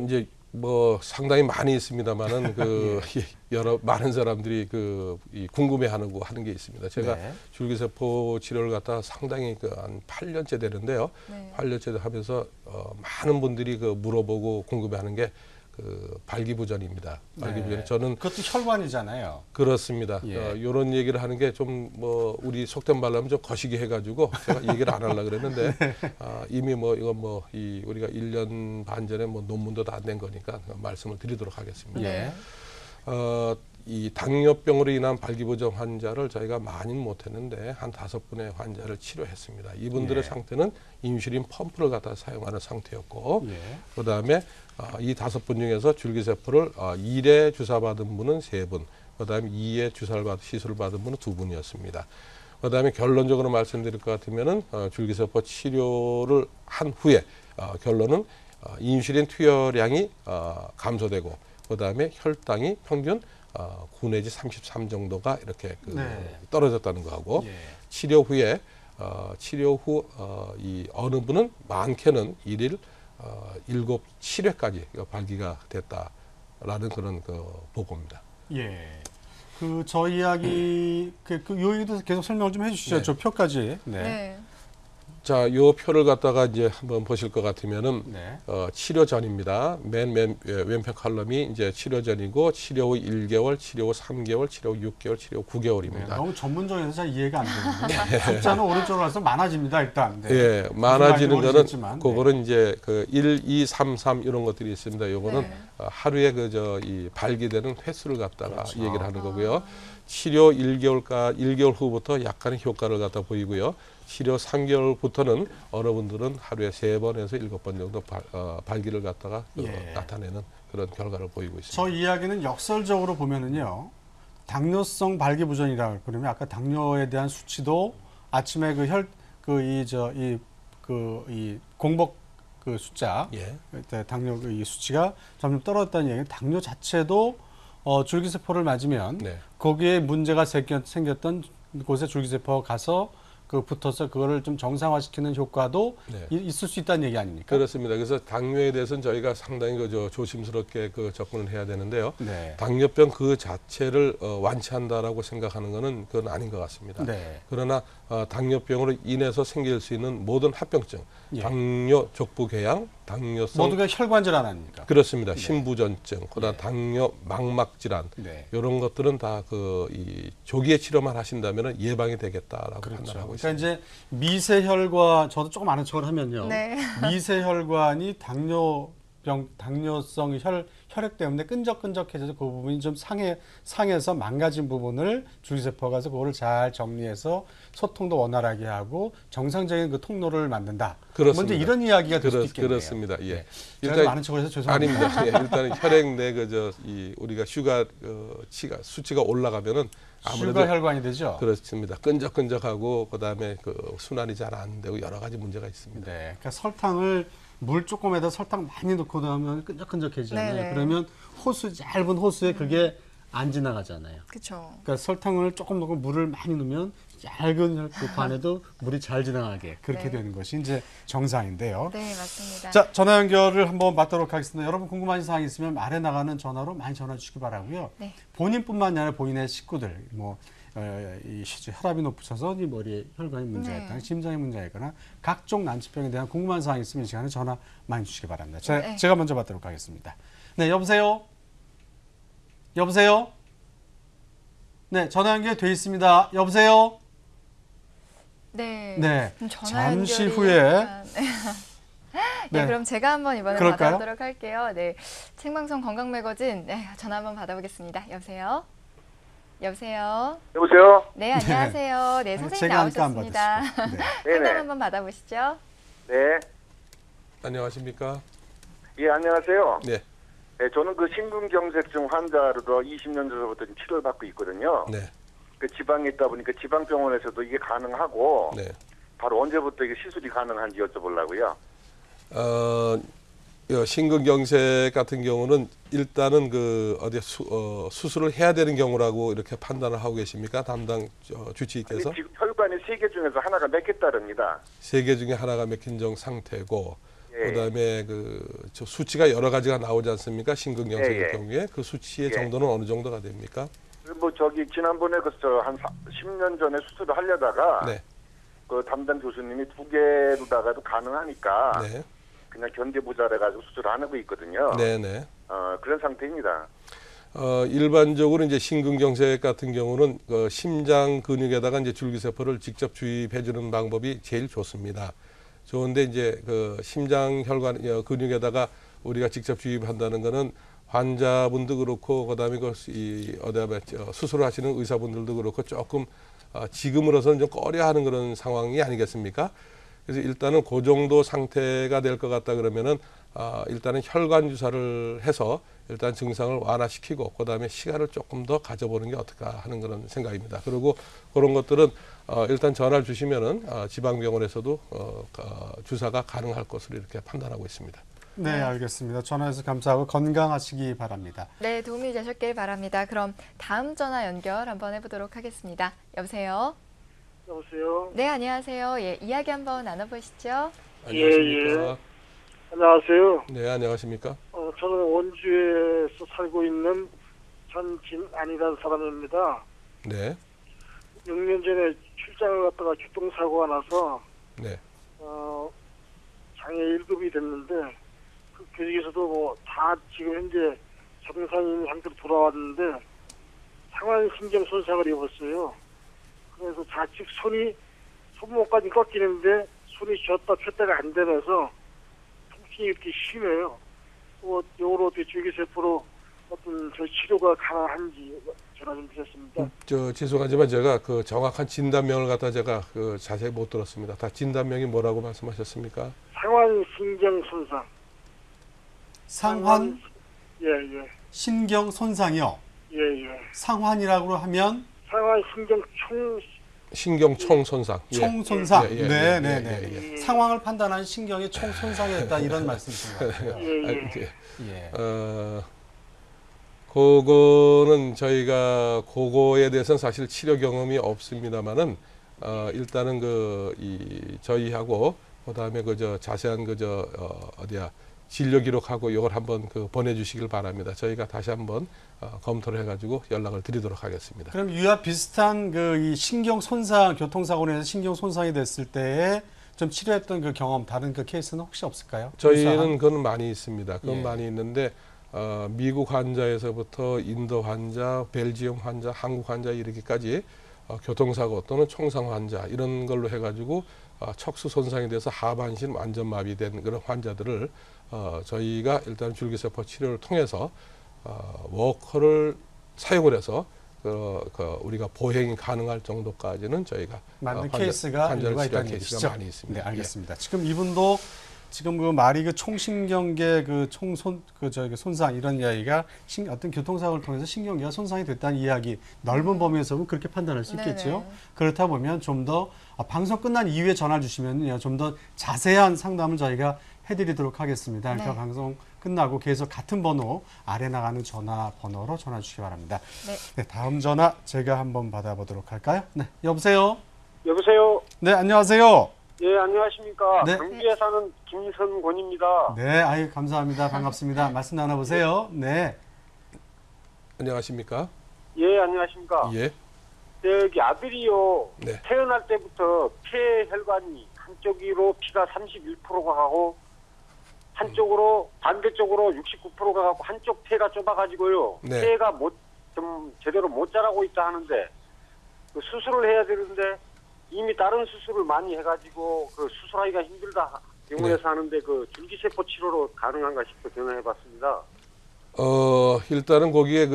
이제 뭐 상당히 많이 있습니다만은 많은 사람들이 궁금해하는 하는 게 있습니다. 제가 네. 줄기세포 치료를 갖다가 상당히 한 8년째 되는데요. 네. 8년째 하면서 많은 분들이 물어보고 궁금해하는 게 발기부전입니다. 발기부전이 네. 저는 그것도 혈관이잖아요. 그렇습니다. 예. 이런 얘기를 하는 게 좀 우리 속된 말로 하면 좀 거시기 해가지고 제가 얘기를 안 하려고 그랬는데 이미 우리가 1년 반 전에 논문도 다 안 된 거니까 말씀을 드리도록 하겠습니다. 예. 이 당뇨병으로 인한 발기부전 환자를 저희가 많이는 못했는데 한 5분의 환자를 치료했습니다. 이분들의 상태는 인슐린 펌프를 갖다 사용하는 상태였고 그다음에 이 5분 중에서 줄기세포를 1회 주사받은 분은 3분, 그다음에 2회 시술을 받은 분은 2분이었습니다. 그다음에 결론적으로 말씀드릴 것 같으면은 줄기세포 치료를 한 후에 결론은 인슐린 투여량이 감소되고 그다음에 혈당이 평균 9 내지 33 정도가 이렇게 네. 떨어졌다는 거하고 예. 치료 후에 치료 후 이 어느 분은 많게는 일일 7회까지 발기가 됐다라는 그런 보고입니다. 예. 저 이야기 요 얘기도 계속 설명 좀 해주시죠. 네. 저 표까지. 네. 네. 자, 요 표를 갖다가 이제 한번 보실 것 같으면은 네. 치료 전입니다. 맨 왼편 컬럼이 이제 치료 전이고 치료 후 1개월, 치료 후 3개월, 치료 후 6개월, 치료 후 9개월입니다. 네, 너무 전문적이어서 잘 이해가 안 되는데 숫자는 오른쪽으로 가서 많아집니다 일단. 네. 예, 많아지는 무슨 거는 말인지 모르겠지만, 그거는 이제 1, 2, 3, 3 이런 것들이 있습니다. 요거는 네. 하루에 이 발기되는 횟수를 갖다가 그렇죠. 얘기를 하는 거고요. 치료 1개월 후부터 약간의 효과를 갖다 보이고요. 치료 3개월부터는 어느 분들은 하루에 3번에서 7번 정도 발기를 갖다가 예. 나타내는 그런 결과를 보이고 있습니다. 저 이야기는 역설적으로 보면은요. 당뇨성 발기부전이라 그러면 아까 당뇨에 대한 수치도 아침에 이 공복 숫자 예. 당뇨 이 수치가 점점 떨어졌다는 얘기는 당뇨 자체도 줄기세포를 맞으면 네. 거기에 문제가 생겼던 곳에 줄기세포가 가서 붙어서 그거를 좀 정상화시키는 효과도 네. 있을 수 있다는 얘기 아닙니까? 그렇습니다. 그래서 당뇨에 대해서는 저희가 상당히 조심스럽게 접근을 해야 되는데요. 네. 당뇨병 그 자체를 완치한다라고 생각하는 것은 그건 아닌 것 같습니다. 네. 그러나 당뇨병으로 인해서 생길 수 있는 모든 합병증, 예. 당뇨 족부궤양, 당뇨성 모두가 혈관 질환 아닙니까? 그렇습니다. 네. 신부전증, 그다음 당뇨 망막 질환 네. 이런 것들은 다 이 조기에 치료만 하시다면 예방이 되겠다라고 그렇죠. 판단하고 그러니까 있습니다. 이제 미세혈관 저도 조금 아는 척을 하면요. 네. 미세혈관이 당뇨성 혈액 때문에 끈적끈적해져서 그 부분이 좀 상해서 망가진 부분을 줄기세포가 가서 그거를 잘 정리해서 소통도 원활하게 하고 정상적인 그 통로를 만든다. 그렇습니다. 먼저 이런 이야기가 될 수도 있겠네요. 그렇습니다. 예. 네. 제가 좀 아는 척을 해서 죄송합니다. 아닙니다. 예, 일단 혈액 내 우리가 수치가 올라가면은 아무래도 슈가 혈관이 되죠. 그렇습니다. 끈적끈적하고 그다음에 순환이 잘 안 되고 여러 가지 문제가 있습니다. 네. 그러니까 설탕을 물 조금에다 설탕 많이 넣고 나면 끈적끈적해지잖아요. 네네. 그러면 짧은 호수에 그게 안 지나가잖아요. 그렇죠. 그러니까 설탕을 조금 넣고 물을 많이 넣으면 얇은 그 관에도 물이 잘 지나가게 그렇게 네. 되는 것이 이제 정상인데요. 네, 맞습니다. 자, 전화 연결을 한번 받도록 하겠습니다. 여러분 궁금한 사항이 있으면 아래 나가는 전화로 많이 전화 주시기 바라고요. 네. 본인뿐만 아니라 본인의 식구들, 이 혈압이 높으셔서 이 머리에 혈관이 문제가 네. 있거나 심장에 문제가 있거나 각종 난치병에 대한 궁금한 사항이 있으면 이 시간에 전화 많이 주시기 바랍니다. 네. 제가 먼저 받도록 하겠습니다. 네, 여보세요? 여보세요? 네, 전화 연결돼 있습니다. 여보세요? 네. 네, 전화 잠시 연결이 후에 약간- 네, 네. 그럼 제가 한번 이번에 그럴까요? 받아보도록 할게요. 네, 생방송 건강 매거진 전화 한번 받아보겠습니다. 여보세요. 여보세요. 여보세요? 네, 안녕하세요. 네, 선생님 제가 하니까 안 나오셨습니다. 받으시고. 네. 상담 네네. 한번 받아보시죠. 네. 안녕하십니까? 예, 안녕하세요. 네. 네, 저는 심근경색증 환자로서 20년 전부터 치료를 받고 있거든요. 네. 지방에 있다 보니까 지방병원에서도 이게 가능하고 네. 바로 언제부터 이게 시술이 가능한지 여쭤보려고요. 심근경색 같은 경우는 일단은 수술을 해야 되는 경우라고 이렇게 판단을 하고 계십니까? 담당 주치의께서? 지금 혈관이 3개 중에서 하나가 맥혔다릅니다. 3개 중에 하나가 맥힌 상태고 예. 그다음에 저 수치가 여러 가지가 나오지 않습니까? 심근경색의 예, 예. 경우에 그 수치의 예. 정도는 어느 정도가 됩니까? 지난번에 한 10년 전에 수술을 하려다가 네. 그 담당 교수님이 2개로다가도 가능하니까 네. 그냥 견뎌보자 해가지고 수술을 안 하고 있거든요. 네네. 그런 상태입니다. 일반적으로 이제 심근경색 같은 경우는 심장 근육에다가 이제 줄기세포를 직접 주입해 주는 방법이 제일 좋습니다. 좋은데 이제 심장 혈관 근육에다가 우리가 직접 주입한다는 거는 환자분도 그렇고 그다음에 수술을 하시는 의사분들도 그렇고 조금 지금으로서는 좀 꺼려하는 그런 상황이 아니겠습니까? 그래서 일단은 그 정도 상태가 될 것 같다 그러면은 일단은 혈관 주사를 해서 일단 증상을 완화시키고 그다음에 시간을 조금 더 가져보는 게 어떨까 하는 그런 생각입니다. 그리고 그런 것들은 일단 전화를 주시면은 지방병원에서도 주사가 가능할 것으로 이렇게 판단하고 있습니다. 네, 알겠습니다. 전화해서 감사하고 건강하시기 바랍니다. 네, 도움이 되셨길 바랍니다. 그럼 다음 전화 연결 한번 해보도록 하겠습니다. 여보세요? 여보세요? 네, 안녕하세요. 예, 이야기 한번 나눠보시죠. 안녕하십니까? 안녕하세요. 네, 안녕하십니까? 저는 원주에서 살고 있는 전진안이라는 사람입니다. 네. 6년 전에 출장을 갔다가 교통사고가 나서 네. 장애 1급이 됐는데 그 교직에서도 뭐 다 지금 현재 정상인 상태로 돌아왔는데 상완신경 손상을 입었어요. 그래서 좌측 손목까지 꺾이는데 손이 쥐었다 폈다가 안 되면서 통증이 이렇게 심해요. 요거로 어떻게 줄기세포로 어떤 저 치료가 가능한지 전화 좀 드렸습니다. 죄송하지만 제가 그 정확한 진단명을 갖다 제가 자세히 못 들었습니다. 다 진단명이 뭐라고 말씀하셨습니까? 상완신경 손상. 상환 예. 신경 손상이요. 예. 상환이라고 하면 상완신경 신경총 손상. 총 손상. 예. 네. 상황을 판단하는 신경의 총 손상이었다 이런 말씀이신 것 같아요. 예. 그거는 저희가 그거에 대해서는 사실 치료 경험이 없습니다만은 일단은 저희하고 그다음에 자세한 진료 기록하고 이걸 한번 보내주시길 바랍니다. 저희가 다시 한번 검토를 해가지고 연락을 드리도록 하겠습니다. 그럼 이와 비슷한 이 신경 손상, 교통사고로 인해서 신경 손상이 됐을 때에 좀 치료했던 그 경험, 다른 그 케이스는 혹시 없을까요? 저희는 그건 많이 있습니다. 그건 예. 많이 있는데 미국 환자에서부터 인도 환자, 벨지움 환자, 한국 환자 이르기까지 교통사고 또는 총상 환자 이런 걸로 해가지고 척수 손상이 돼서 하반신 완전 마비된 그런 환자들을 저희가 일단 줄기세포 치료를 통해서 워커를 사용을 해서 우리가 보행이 가능할 정도까지는 저희가 맞는 케이스가 일부가 있다는 케이스가 많이 있습니다. 네, 알겠습니다. 지금 이분도 지금 말이 총신경계 손상 이런 이야기가 어떤 교통사고를 통해서 신경계가 손상이 됐다는 이야기 넓은 범위에서 보면 그렇게 판단할 수 있겠죠. 그렇다 보면 좀 더 방송 끝난 이후에 전화 주시면 좀 더 자세한 상담을 저희가 해드리도록 하겠습니다. 그러니까 방송 끝나고 계속 같은 번호 아래 나가는 전화번호로 전화 주시기 바랍니다. 네, 다음 전화 제가 한번 받아보도록 할까요? 네, 여보세요. 여보세요. 네, 안녕하세요. 예, 안녕하십니까. 네. 경주에 사는 김선곤입니다. 네, 아유 감사합니다. 반갑습니다. 말씀 나눠보세요. 네. 안녕하십니까? 예, 안녕하십니까. 예. 저기 아들이요. 네. 태어날 때부터 폐혈관이 한쪽으로 피가 31%가 가고 한쪽으로 반대쪽으로 69%가 가고 한쪽 폐가 좁아가지고요. 네. 폐가 좀 제대로 못 자라고 있다 하는데 그 수술을 해야 되는데 이미 다른 수술을 많이 해가지고 그 수술하기가 힘들다 병원에서 하는데 그 줄기세포 치료로 가능한가 싶어 전화해봤습니다. 일단은 거기에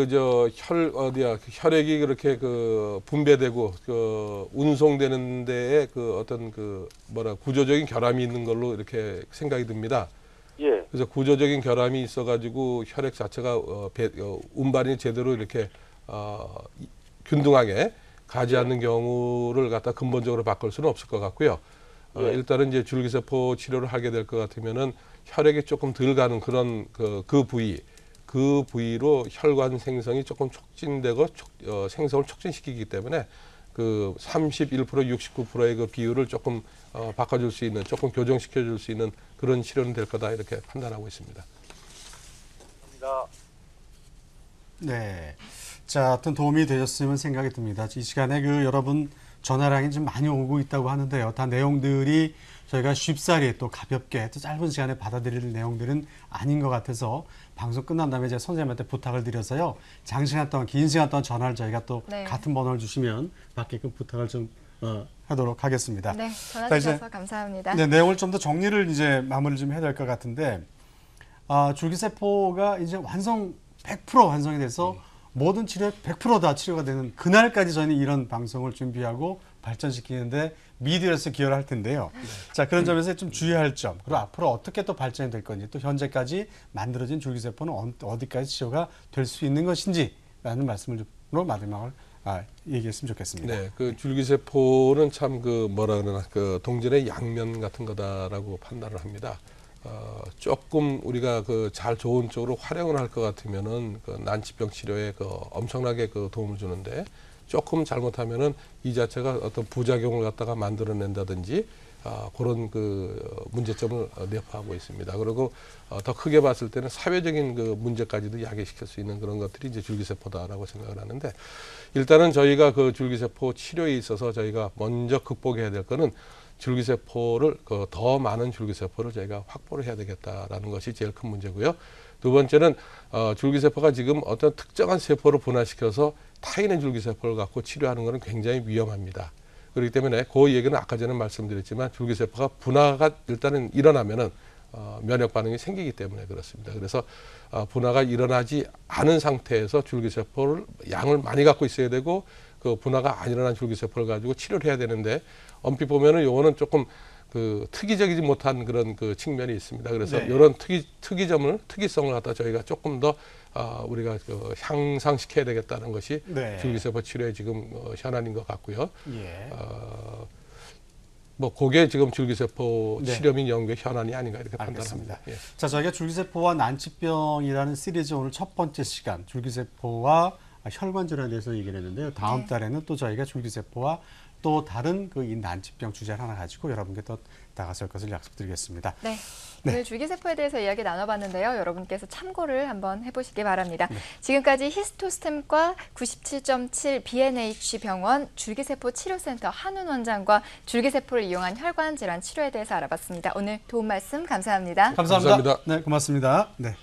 혈액이 그렇게 분배되고 운송되는 데에 어떤 구조적인 결함이 있는 걸로 이렇게 생각이 듭니다. 예. 그래서 구조적인 결함이 있어가지고 혈액 자체가 운반이 제대로 이렇게 균등하게 가지 않는 경우를 갖다 근본적으로 바꿀 수는 없을 것 같고요. 일단은 이제 줄기세포 치료를 하게 될 것 같으면은 혈액이 조금 덜 가는 그런 그 부위로 혈관 생성이 조금 촉진되고 생성을 촉진시키기 때문에 31% 69%의 그 비율을 조금 바꿔줄 수 있는, 조금 교정시켜줄 수 있는 그런 치료는 될 거다 이렇게 판단하고 있습니다. 감사합니다. 네. 자, 어떤 도움이 되셨으면 생각이 듭니다. 이 시간에 여러분 전화량이 좀 많이 오고 있다고 하는데요. 다 내용들이 저희가 쉽사리 또 가볍게 또 짧은 시간에 받아들일 내용들은 아닌 것 같아서 방송 끝난 다음에 제가 선생님한테 부탁을 드려서요. 장시간 동안, 긴 시간 동안 전화를 저희가 또 같은 번호를 주시면 받게끔 부탁을 좀 하도록 하겠습니다. 네, 전화 주셔서 감사합니다. 네, 내용을 좀 더 정리를 이제 마무리를 좀 해야 될 것 같은데 줄기세포가 이제 100% 완성이 돼서 모든 치료에 100% 다 치료가 되는 그날까지 저희는 이런 방송을 준비하고 발전시키는데 미디어에서 기여를 할 텐데요. 자, 그런 점에서 좀 주의할 점, 그리고 앞으로 어떻게 또 발전이 될 건지, 또 현재까지 만들어진 줄기세포는 어디까지 치료가 될 수 있는 것인지라는 말씀으로 마지막을 얘기했으면 좋겠습니다. 네, 줄기세포는 참 동전의 양면 같은 거다라고 판단을 합니다. 조금 우리가 그 잘 좋은 쪽으로 활용을 할 것 같으면은 그 난치병 치료에 그 엄청나게 그 도움을 주는데 조금 잘못하면은 이 자체가 어떤 부작용을 갖다가 만들어낸다든지 그런 그 문제점을 내포하고 있습니다. 그리고 더 크게 봤을 때는 사회적인 그 문제까지도 야기시킬 수 있는 그런 것들이 이제 줄기세포다라고 생각을 하는데 일단은 저희가 그 줄기세포 치료에 있어서 저희가 먼저 극복해야 될 거는 줄기세포를 더 많은 줄기세포를 저희가 확보를 해야 되겠다라는 것이 제일 큰 문제고요. 두 번째는 줄기세포가 지금 어떤 특정한 세포를 분화시켜서 타인의 줄기세포를 갖고 치료하는 것은 굉장히 위험합니다. 그렇기 때문에 그 얘기는 아까 전에 말씀드렸지만 줄기세포가 분화가 일단은 일어나면은 면역 반응이 생기기 때문에 그렇습니다. 그래서 분화가 일어나지 않은 상태에서 줄기세포를 양을 많이 갖고 있어야 되고 그 분화가 안 일어난 줄기세포를 가지고 치료를 해야 되는데 엄핏 보면은 요거는 조금 그 특이적이지 못한 그런 그 측면이 있습니다. 그래서 네. 이런 특이성을 갖다 저희가 조금 더 우리가 그 향상시켜야 되겠다는 것이 네. 줄기세포 치료의 지금 현안인 것 같고요. 예. 뭐 그게 지금 줄기세포 네. 치료 및 연구의 현안이 아닌가 이렇게 알겠습니다. 판단합니다. 예. 자, 저희가 줄기세포와 난치병이라는 시리즈 오늘 첫 번째 시간 줄기세포와 혈관 질환에 대해서 얘기를 했는데요. 다음 네. 달에는 또 저희가 줄기세포와 또 다른 그 이 난치병 주제를 하나 가지고 여러분께 또 나가설 것을 약속드리겠습니다. 네. 네. 오늘 줄기세포에 대해서 이야기 나눠봤는데요. 여러분께서 참고를 한번 해보시기 바랍니다. 지금까지 히스토스템과 97.7 B&H 병원 줄기세포 치료센터 한운 원장과 줄기세포를 이용한 혈관 질환 치료에 대해서 알아봤습니다. 오늘 도움 말씀 감사합니다. 감사합니다. 감사합니다. 네, 고맙습니다. 네.